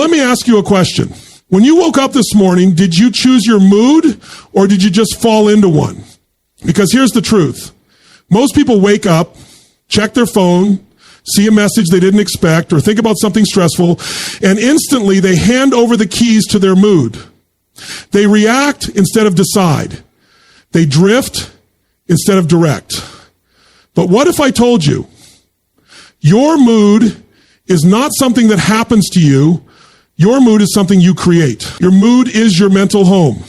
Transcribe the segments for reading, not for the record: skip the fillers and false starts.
let me ask you a question. When you woke up this morning, did you choose your mood or did you just fall into one? Because here's the truth. Most people wake up, check their phone, see a message they didn't expect, or think about something stressful, and instantly they hand over the keys to their mood. They react instead of decide. They drift instead of direct. But what if I told you your mood is not something that happens to you? Your mood is something you create. Your mood is your mental home.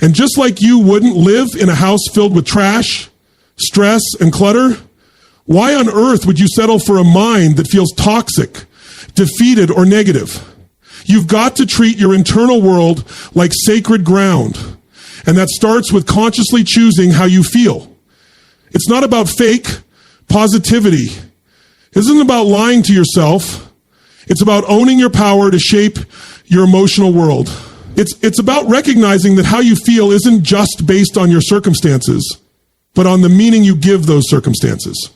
And just like you wouldn't live in a house filled with trash, stress, and clutter, why on earth would you settle for a mind that feels toxic, defeated, or negative? You've got to treat your internal world like sacred ground. And that starts with consciously choosing how you feel. It's not about fake positivity. It isn't about lying to yourself. It's about owning your power to shape your emotional world. It's about recognizing that how you feel isn't just based on your circumstances, but on the meaning you give those circumstances.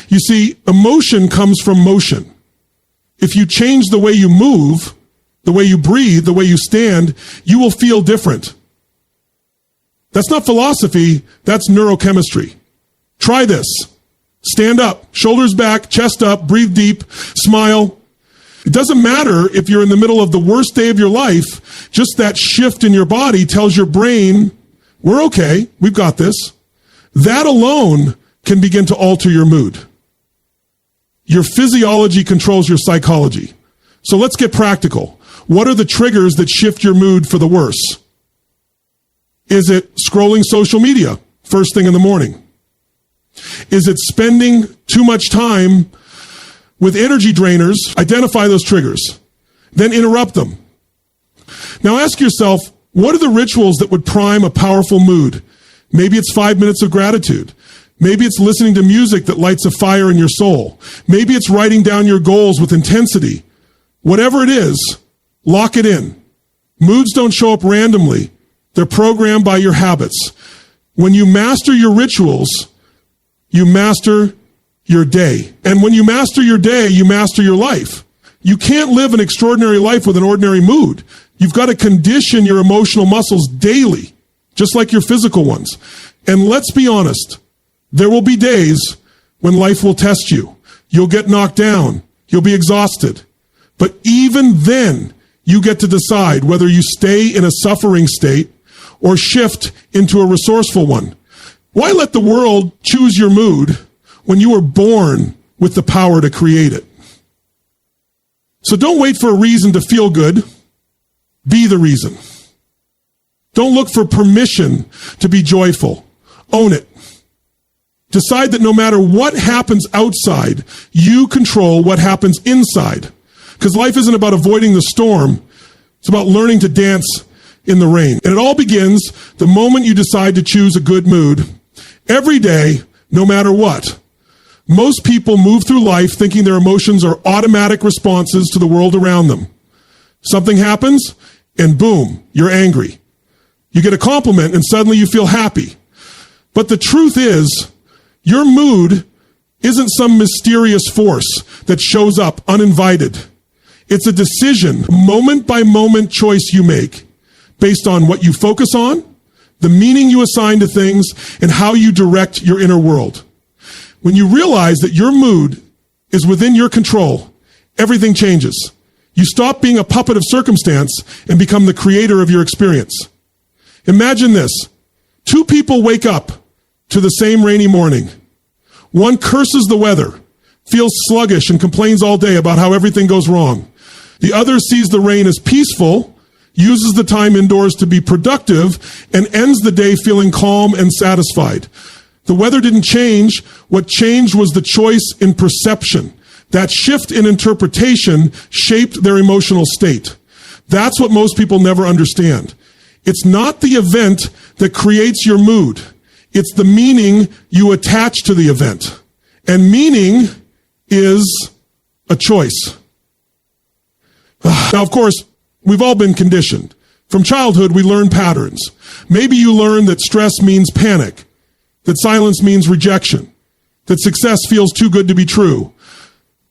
You see, emotion comes from motion. If you change the way you move, the way you breathe, the way you stand, you will feel different. That's not philosophy, that's neurochemistry. Try this. Stand up, shoulders back, chest up, breathe deep, smile. It doesn't matter if you're in the middle of the worst day of your life, just that shift in your body tells your brain, we're okay, we've got this. That alone can begin to alter your mood. Your physiology controls your psychology. So let's get practical. What are the triggers that shift your mood for the worse? Is it scrolling social media first thing in the morning? Is it spending too much time with energy drainers? Identify those triggers. Then interrupt them. Now ask yourself, what are the rituals that would prime a powerful mood? Maybe it's 5 minutes of gratitude. Maybe it's listening to music that lights a fire in your soul. Maybe it's writing down your goals with intensity. Whatever it is, lock it in. Moods don't show up randomly. They're programmed by your habits. When you master your rituals, you master your day. And when you master your day, you master your life. You can't live an extraordinary life with an ordinary mood. You've got to condition your emotional muscles daily, just like your physical ones. And let's be honest, there will be days when life will test you. You'll get knocked down. You'll be exhausted. But even then, you get to decide whether you stay in a suffering state or shift into a resourceful one. Why let the world choose your mood when you were born with the power to create it? So don't wait for a reason to feel good. Be the reason. Don't look for permission to be joyful. Own it. Decide that no matter what happens outside, you control what happens inside. Because life isn't about avoiding the storm. It's about learning to dance in the rain. And it all begins the moment you decide to choose a good mood. Every day, no matter what. Most people move through life thinking their emotions are automatic responses to the world around them. Something happens, and boom, you're angry. You get a compliment, and suddenly you feel happy. But the truth is, your mood isn't some mysterious force that shows up uninvited. It's a decision, moment-by-moment choice you make based on what you focus on, the meaning you assign to things, and how you direct your inner world. When you realize that your mood is within your control, everything changes. You stop being a puppet of circumstance and become the creator of your experience. Imagine this. 2 people wake up to the same rainy morning. One curses the weather, feels sluggish, and complains all day about how everything goes wrong. The other sees the rain as peaceful, uses the time indoors to be productive, and ends the day feeling calm and satisfied. The weather didn't change. What changed was the choice in perception. That shift in interpretation shaped their emotional state. That's what most people never understand. It's not the event that creates your mood. It's the meaning you attach to the event. And meaning is a choice. Now, of course, we've all been conditioned. From childhood, we learn patterns. Maybe you learn that stress means panic, that silence means rejection, that success feels too good to be true.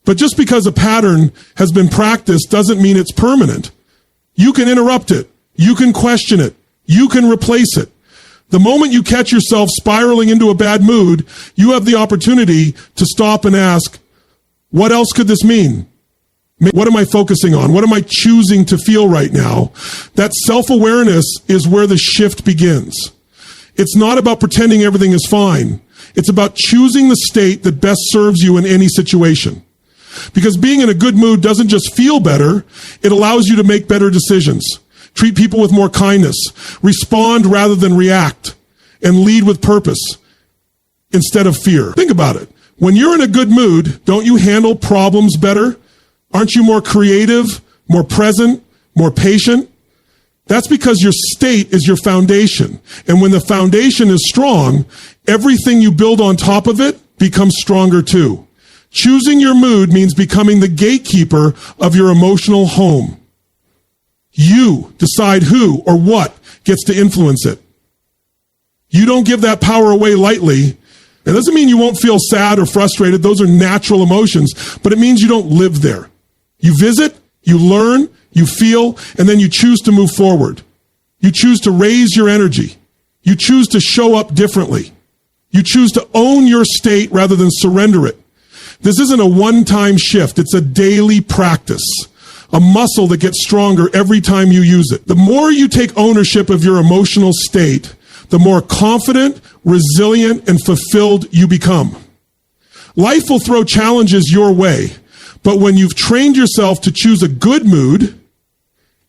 But just because a pattern has been practiced doesn't mean it's permanent. You can interrupt it. You can question it. You can replace it. The moment you catch yourself spiraling into a bad mood, you have the opportunity to stop and ask, what else could this mean? What am I focusing on? What am I choosing to feel right now? That self-awareness is where the shift begins. It's not about pretending everything is fine. It's about choosing the state that best serves you in any situation. Because being in a good mood doesn't just feel better, it allows you to make better decisions, treat people with more kindness, respond rather than react, and lead with purpose instead of fear. Think about it. When you're in a good mood, don't you handle problems better? Aren't you more creative, more present, more patient? That's because your state is your foundation. And when the foundation is strong, everything you build on top of it becomes stronger too. Choosing your mood means becoming the gatekeeper of your emotional home. You decide who or what gets to influence it. You don't give that power away lightly. It doesn't mean you won't feel sad or frustrated. Those are natural emotions, but it means you don't live there. You visit, you learn, you feel, and then you choose to move forward. You choose to raise your energy. You choose to show up differently. You choose to own your state rather than surrender it. This isn't a one-time shift. It's a daily practice, a muscle that gets stronger every time you use it. The more you take ownership of your emotional state, the more confident, resilient, and fulfilled you become. Life will throw challenges your way, but when you've trained yourself to choose a good mood,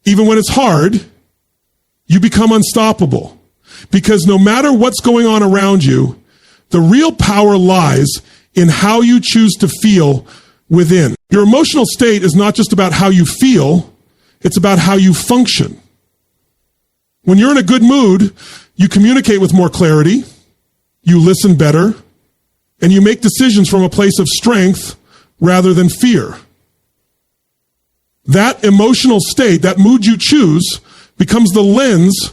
even when it's hard, you become unstoppable. Because no matter what's going on around you, the real power lies in how you choose to feel within. Your emotional state is not just about how you feel, it's about how you function. When you're in a good mood, you communicate with more clarity, you listen better, and you make decisions from a place of strength rather than fear. That emotional state, that mood you choose, becomes the lens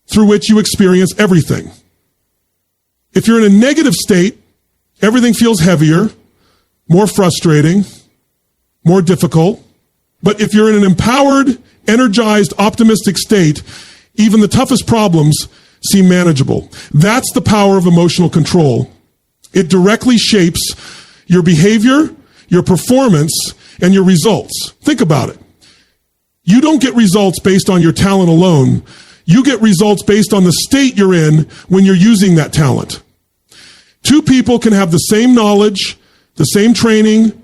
through which you experience everything. If you're in a negative state, everything feels heavier, more frustrating, more difficult. But if you're in an empowered, energized, optimistic state, even the toughest problems seem manageable. That's the power of emotional control. It directly shapes your behavior, your performance, and your results. Think about it. You don't get results based on your talent alone. You get results based on the state you're in when you're using that talent. Two people can have the same knowledge, the same training,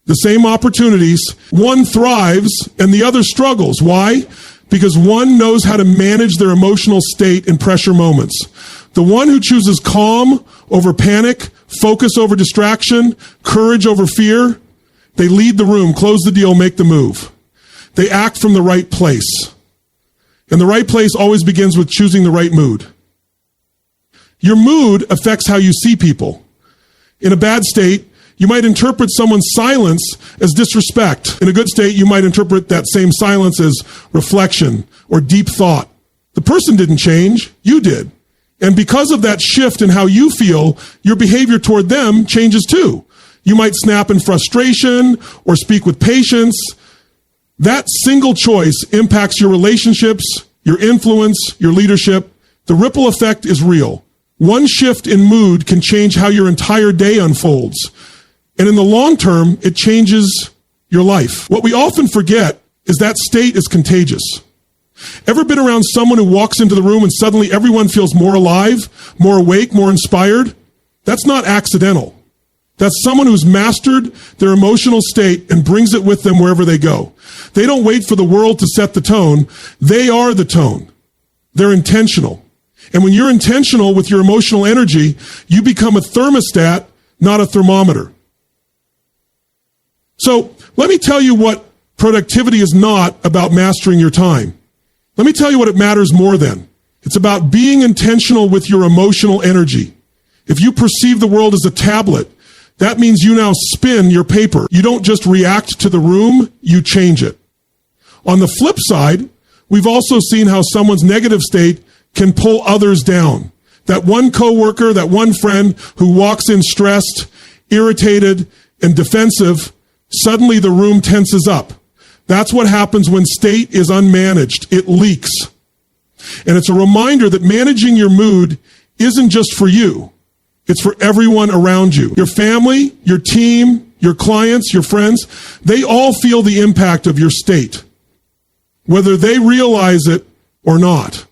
the same opportunities. One thrives and the other struggles. Why? Because one knows how to manage their emotional state in pressure moments. The one who chooses calm over panic, focus over distraction, courage over fear, they lead the room, close the deal, make the move. They act from the right place. And the right place always begins with choosing the right mood. Your mood affects how you see people. In a bad state, you might interpret someone's silence as disrespect. In a good state, you might interpret that same silence as reflection or deep thought. The person didn't change, you did. And because of that shift in how you feel, your behavior toward them changes too. You might snap in frustration or speak with patience. That single choice impacts your relationships, your influence, your leadership. The ripple effect is real. One shift in mood can change how your entire day unfolds. And in the long term, it changes your life. What we often forget is that state is contagious. Ever been around someone who walks into the room and suddenly everyone feels more alive, more awake, more inspired? That's not accidental. That's someone who's mastered their emotional state and brings it with them wherever they go. They don't wait for the world to set the tone. They are the tone. They're intentional. And when you're intentional with your emotional energy, you become a thermostat, not a thermometer. So let me tell you what productivity is not about mastering your time. Let me tell you what it matters more than. It's about being intentional with your emotional energy. If you perceive the world as a tablet, that means you now spin your paper. You don't just react to the room, you change it. On the flip side, we've also seen how someone's negative state can pull others down. That one coworker, that one friend who walks in stressed, irritated, and defensive Suddenly the room tenses up. That's what happens when state is unmanaged. It leaks. And it's a reminder that managing your mood isn't just for you. It's for everyone around you. Your family, your team, your clients, your friends, they all feel the impact of your state, whether they realize it or not.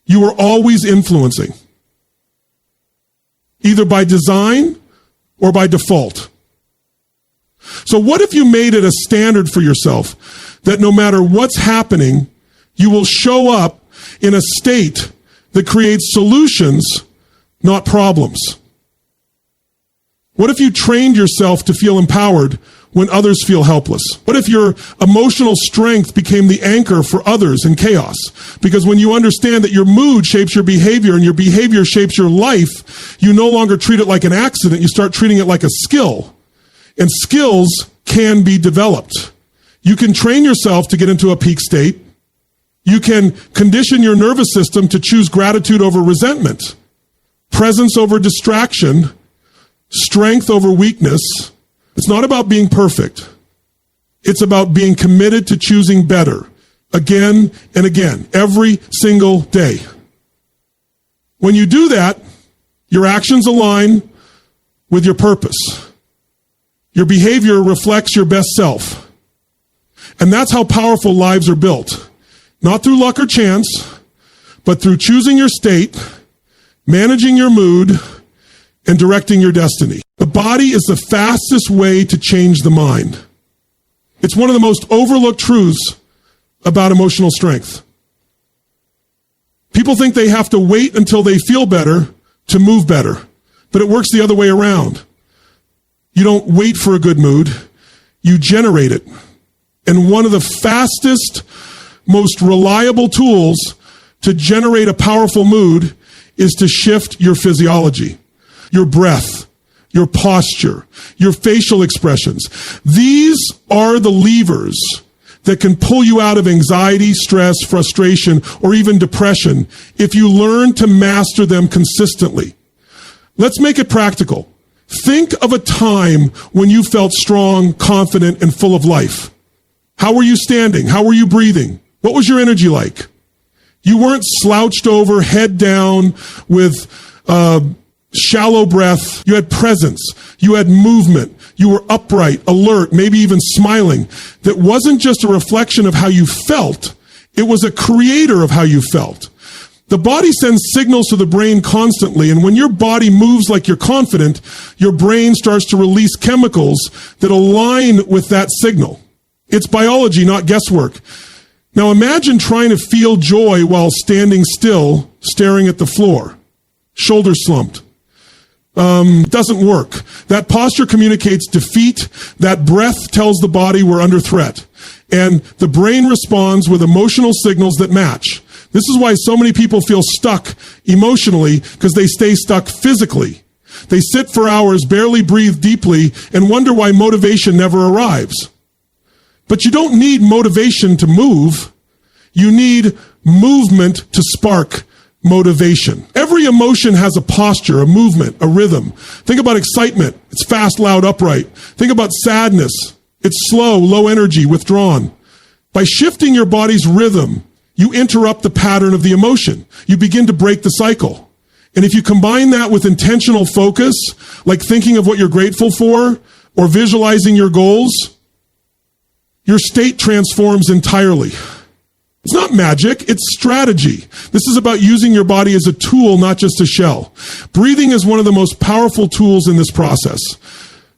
You are always influencing, either by design or by default. So what if you made it a standard for yourself that no matter what's happening, you will show up in a state that creates solutions, not problems? What if you trained yourself to feel empowered when others feel helpless? What if your emotional strength became the anchor for others in chaos? Because when you understand that your mood shapes your behavior and your behavior shapes your life, you no longer treat it like an accident, you start treating it like a skill. And skills can be developed. You can train yourself to get into a peak state. You can condition your nervous system to choose gratitude over resentment, presence over distraction, strength over weakness. It's not about being perfect. It's about being committed to choosing better again and again, every single day. When you do that, your actions align with your purpose. Your behavior reflects your best self. And that's how powerful lives are built. Not through luck or chance, but through choosing your state, managing your mood, and directing your destiny. The body is the fastest way to change the mind. It's one of the most overlooked truths about emotional strength. People think they have to wait until they feel better to move better, but it works the other way around. You don't wait for a good mood, you generate it. And one of the fastest, most reliable tools to generate a powerful mood is to shift your physiology, your breath, your posture, your facial expressions. These are the levers that can pull you out of anxiety, stress, frustration, or even depression if you learn to master them consistently. Let's make it practical. Think of a time when you felt strong, confident, and full of life. How were you standing? How were you breathing? What was your energy like? You weren't slouched over, head down with shallow breath. You had presence. You had movement. You were upright, alert, maybe even smiling. That wasn't just a reflection of how you felt. It was a creator of how you felt. The body sends signals to the brain constantly, and when your body moves like you're confident, your brain starts to release chemicals that align with that signal. It's biology, not guesswork. Now imagine trying to feel joy while standing still, staring at the floor, shoulders slumped. Doesn't work. That posture communicates defeat. That breath tells the body we're under threat. And the brain responds with emotional signals that match. This is why so many people feel stuck emotionally, because they stay stuck physically. They sit for hours, barely breathe deeply, and wonder why motivation never arrives. But you don't need motivation to move. You need movement to spark motivation. Every emotion has a posture, a movement, a rhythm. Think about excitement. It's fast, loud, upright. Think about sadness. It's slow, low energy, withdrawn. By shifting your body's rhythm, you interrupt the pattern of the emotion. You begin to break the cycle. And if you combine that with intentional focus, like thinking of what you're grateful for or visualizing your goals, your state transforms entirely. It's not magic, it's strategy. This is about using your body as a tool, not just a shell. Breathing is one of the most powerful tools in this process.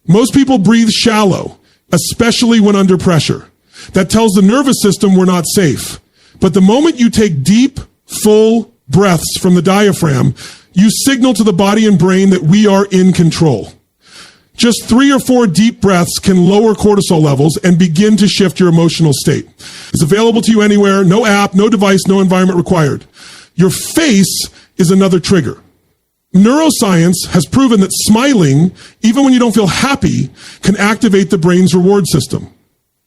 Most people breathe shallow, especially when under pressure. That tells the nervous system we're not safe. But the moment you take deep, full breaths from the diaphragm, you signal to the body and brain that we are in control. Just 3 or 4 deep breaths can lower cortisol levels and begin to shift your emotional state. It's available to you anywhere, no app, no device, no environment required. Your face is another trigger. Neuroscience has proven that smiling, even when you don't feel happy, can activate the brain's reward system.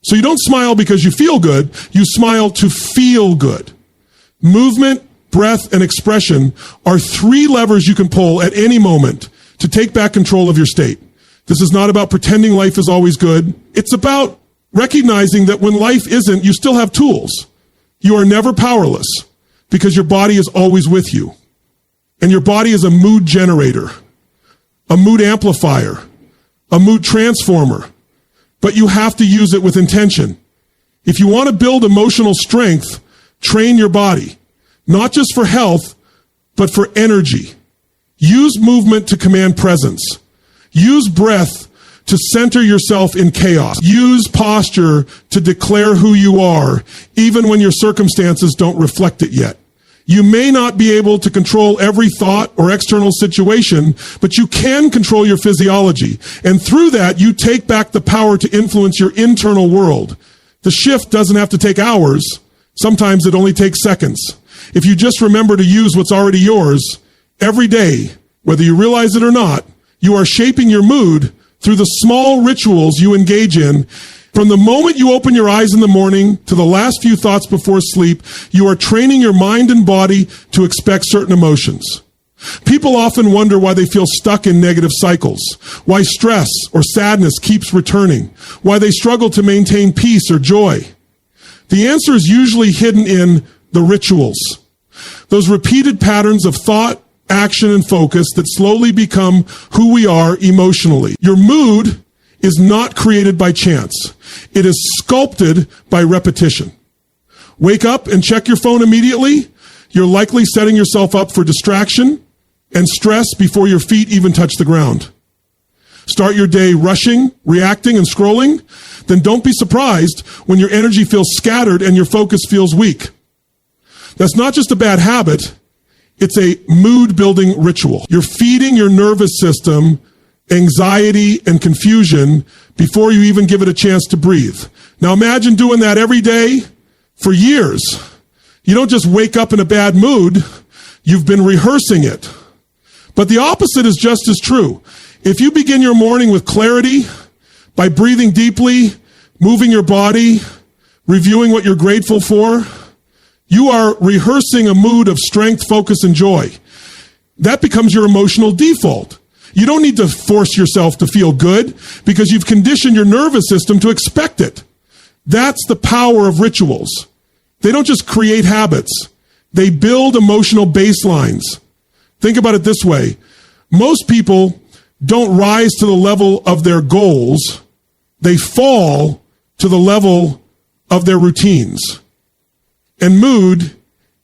So you don't smile because you feel good, you smile to feel good. Movement, breath, and expression are 3 levers you can pull at any moment to take back control of your state. This is not about pretending life is always good. It's about recognizing that when life isn't, you still have tools. You are never powerless because your body is always with you. And your body is a mood generator, a mood amplifier, a mood transformer. But you have to use it with intention. If you want to build emotional strength, train your body, not just for health, but for energy. Use movement to command presence. Use breath to center yourself in chaos. Use posture to declare who you are, even when your circumstances don't reflect it yet. You may not be able to control every thought or external situation, but you can control your physiology. And through that, you take back the power to influence your internal world. The shift doesn't have to take hours. Sometimes it only takes seconds. If you just remember to use what's already yours every day, whether you realize it or not, you are shaping your mood through the small rituals you engage in. From the moment you open your eyes in the morning to the last few thoughts before sleep, you are training your mind and body to expect certain emotions. People often wonder why they feel stuck in negative cycles, why stress or sadness keeps returning, why they struggle to maintain peace or joy. The answer is usually hidden in the rituals, those repeated patterns of thought, action, and focus that slowly become who we are emotionally. Your mood is not created by chance. It is sculpted by repetition. Wake up and check your phone immediately. You're likely setting yourself up for distraction and stress before your feet even touch the ground. Start your day rushing, reacting, and scrolling. Then don't be surprised when your energy feels scattered and your focus feels weak. That's not just a bad habit. It's a mood-building ritual. You're feeding your nervous system anxiety and confusion before you even give it a chance to breathe. Now imagine doing that every day for years. You don't just wake up in a bad mood. You've been rehearsing it. But the opposite is just as true. If you begin your morning with clarity by breathing deeply, moving your body, reviewing what you're grateful for, you are rehearsing a mood of strength, focus, and joy. That becomes your emotional default. You don't need to force yourself to feel good because you've conditioned your nervous system to expect it. That's the power of rituals. They don't just create habits. They build emotional baselines. Think about it this way. Most people don't rise to the level of their goals. They fall to the level of their routines. And mood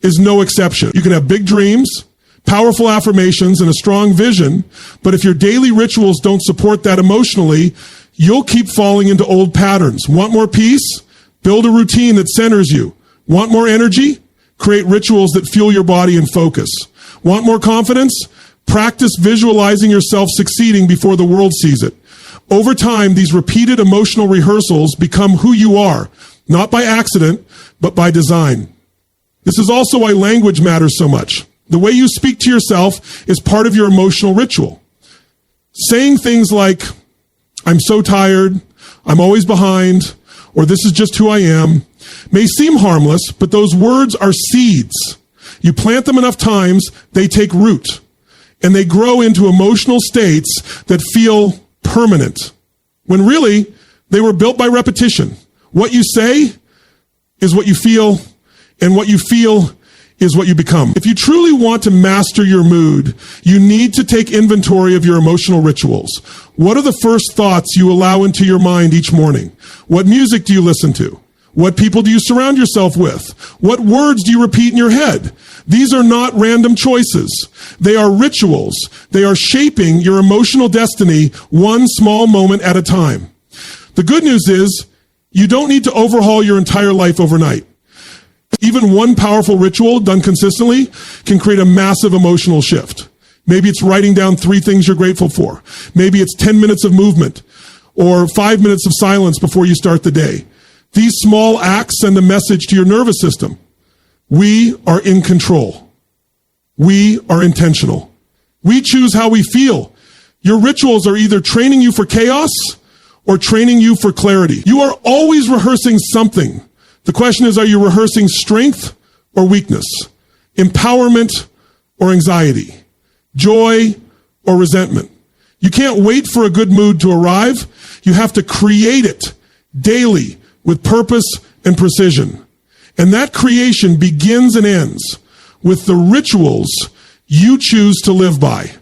is no exception. You can have big dreams, powerful affirmations, and a strong vision, but if your daily rituals don't support that emotionally, you'll keep falling into old patterns. Want more peace? Build a routine that centers you. Want more energy? Create rituals that fuel your body and focus. Want more confidence? Practice visualizing yourself succeeding before the world sees it. Over time, these repeated emotional rehearsals become who you are, not by accident, but by design. This is also why language matters so much. The way you speak to yourself is part of your emotional ritual. Saying things like, I'm so tired, I'm always behind, or this is just who I am, may seem harmless, but those words are seeds. You plant them enough times, they take root, and they grow into emotional states that feel permanent, when really, they were built by repetition. What you say is what you feel, and what you feel is what you become. If you truly want to master your mood, you need to take inventory of your emotional rituals. What are the first thoughts you allow into your mind each morning? What music do you listen to? What people do you surround yourself with? What words do you repeat in your head? These are not random choices. They are rituals. They are shaping your emotional destiny one small moment at a time. The good news is you don't need to overhaul your entire life overnight. Even one powerful ritual done consistently can create a massive emotional shift. Maybe it's writing down 3 things you're grateful for. Maybe it's 10 minutes of movement or 5 minutes of silence before you start the day. These small acts send a message to your nervous system. We are in control. We are intentional. We choose how we feel. Your rituals are either training you for chaos or training you for clarity. You are always rehearsing something. The question is, are you rehearsing strength or weakness? Empowerment or anxiety? Joy or resentment? You can't wait for a good mood to arrive. You have to create it daily with purpose and precision. And that creation begins and ends with the rituals you choose to live by.